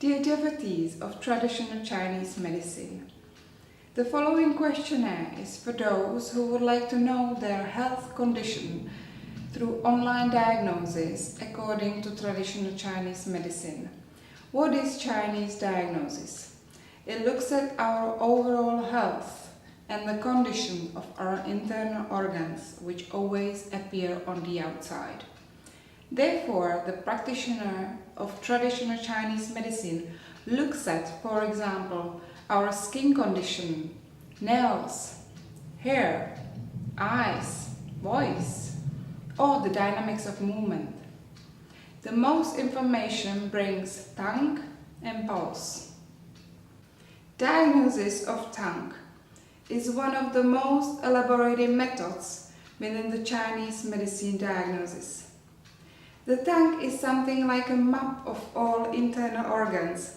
Dear devotees of traditional Chinese medicine, the following questionnaire is for those who would like to know their health condition through online diagnosis according to traditional Chinese medicine. What is Chinese diagnosis? It looks at our overall health and the condition of our internal organs, which always appear on the outside. Therefore, the practitioner of traditional Chinese medicine looks at, for example, our skin condition, nails, hair, eyes, voice, or the dynamics of movement. The most information brings tongue and pulse. Diagnosis of tongue is one of the most elaborated methods within the Chinese medicine diagnosis. The tongue is something like a map of all internal organs,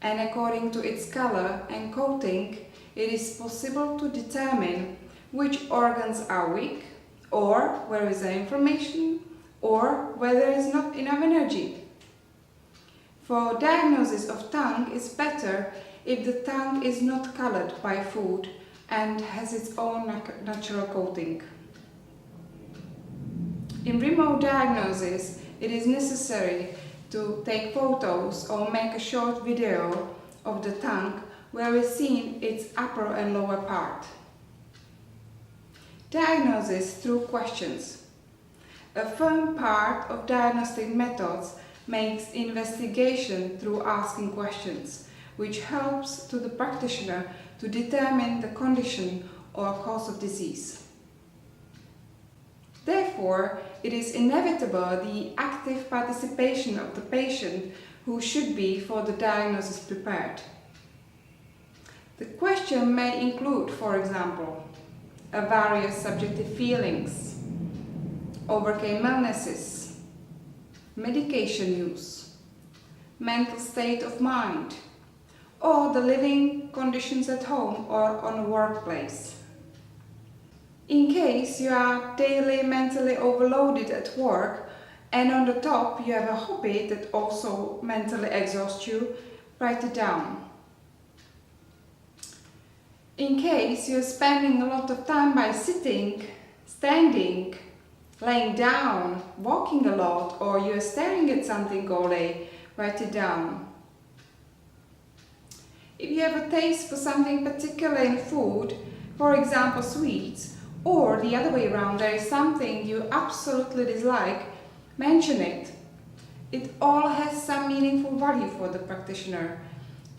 and according to its color and coating, it is possible to determine which organs are weak, or where is the inflammation, or where there is not enough energy. For diagnosis of tongue, it's better if the tongue is not colored by food and has its own natural coating. In remote diagnosis, it is necessary to take photos or make a short video of the tongue where is seen its upper and lower part. Diagnosis through questions. A firm part of diagnostic methods makes investigation through asking questions, which helps to the practitioner to determine the condition or cause of disease. Therefore, it is inevitable the active participation of the patient who should be for the diagnosis prepared. The question may include, for example, various subjective feelings, overcame illnesses, medication use, mental state of mind, or the living conditions at home or on a workplace. In case you are daily mentally overloaded at work and on the top you have a hobby that also mentally exhausts you, write it down. In case you're spending a lot of time by sitting, standing, laying down, walking a lot, or you're staring at something all day, write it down. If you have a taste for something particular in food, for example sweets, or the other way around, there is something you absolutely dislike, mention it. It all has some meaningful value for the practitioner,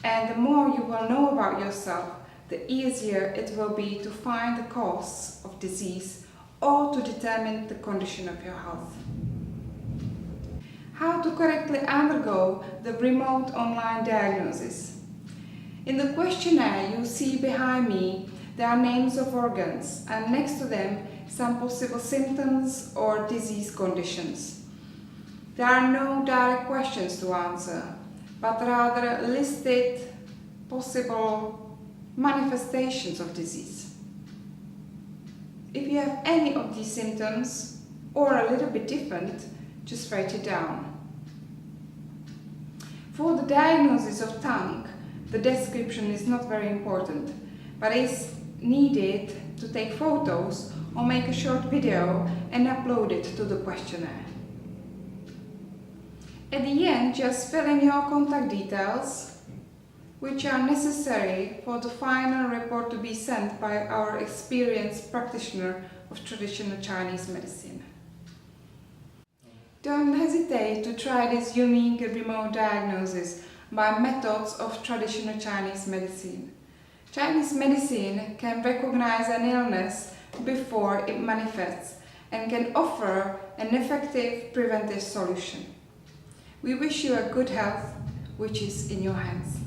and the more you will know about yourself, the easier it will be to find the cause of disease or to determine the condition of your health. How to correctly undergo the remote online diagnosis. In the questionnaire you see behind me, there are names of organs and next to them some possible symptoms or disease conditions. There are no direct questions to answer, but rather listed possible manifestations of disease. If you have any of these symptoms or a little bit different, just write it down. For the diagnosis of tongue, the description is not very important, but is needed to take photos or make a short video and upload it to the questionnaire. At the end, just fill in your contact details, which are necessary for the final report to be sent by our experienced practitioner of traditional Chinese medicine. Don't hesitate to try this unique remote diagnosis by methods of traditional Chinese medicine. Chinese medicine can recognize an illness before it manifests and can offer an effective preventive solution. We wish you a good health, which is in your hands.